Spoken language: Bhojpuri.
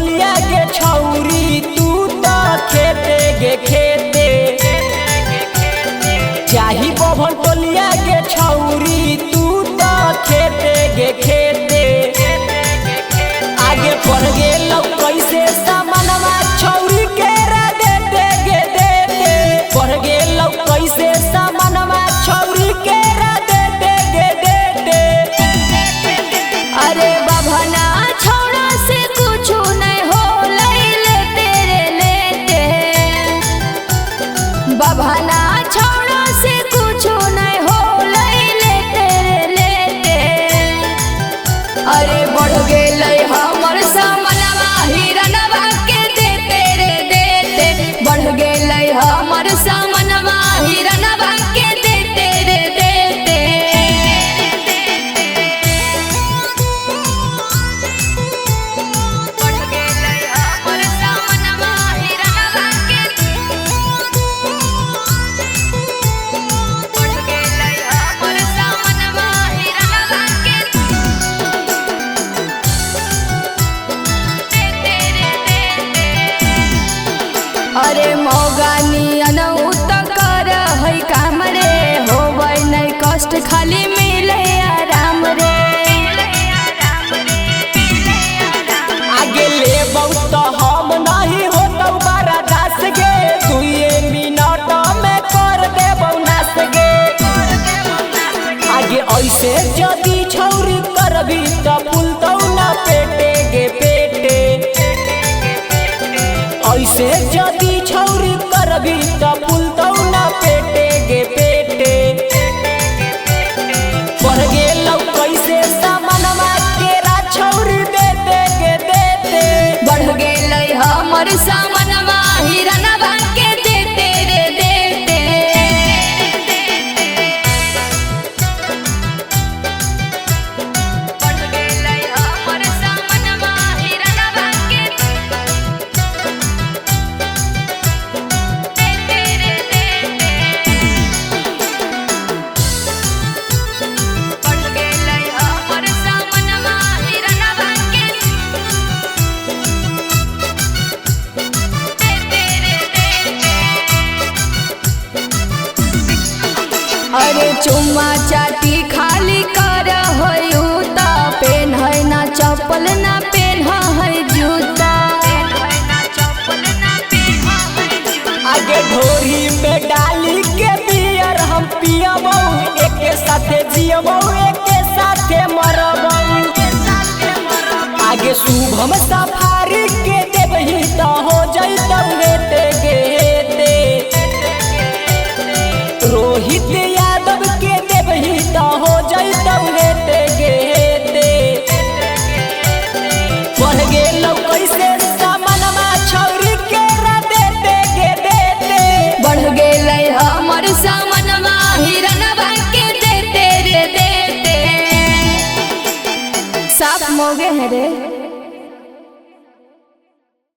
टोलिया गे छौरी तू तो खेते गे खेते चाही बभन टोलिया गे छौरी तू तो खेते गे खेते आगे पड़ गेल कैसे सामानवा छौरी के रा देते गे देते पड़ गेल कैसे सामानवा छौरी के रा देते गे देते। अरे बभना छोड़ा से कुछ नहीं हो ले तेरे लेते बभना छोड़ा से कुछ नहीं हो ले तेरे लेते। अरे बढ़ गेल हमर सामनवा हिरनवा के देते रे देते बढ़ गेल हमर सामनवा हिरनवा के देते रे देते। अरे मौगानी अनउत कर है काम रे होबै नहीं कष्ट खाली मिले आराम रे। आगे ले तो हम नहीं होतौ बारा दास गे 2 मिनट में कर देबौ नास गे। आगे ऐसे जदी छौरी करबी त फूलतौ ना पेटे गे पेटे ऐसे जदी छौरी करबी त फूलतौ ना पेटे गे पेटे। पड़ गेल कैसे सामानवा केरा छौरी देते गे देते बढ़ गेल हमर सामनवा हिरनवा के देते रे देते। बढ़ गेल हमर सामनवा हिरनवा के देते रे देते। बढ़ गेल हमर सामनवा हिरनवा के अरे चुम्मा चाटी खाली कर हो त पेन है ना चप्पल ना पेन है जूता। आगे ढोरी में डाली के बियर हम पियबौ एके साथे जियबौ एके साथे मरबौ। आगे शुभम सफा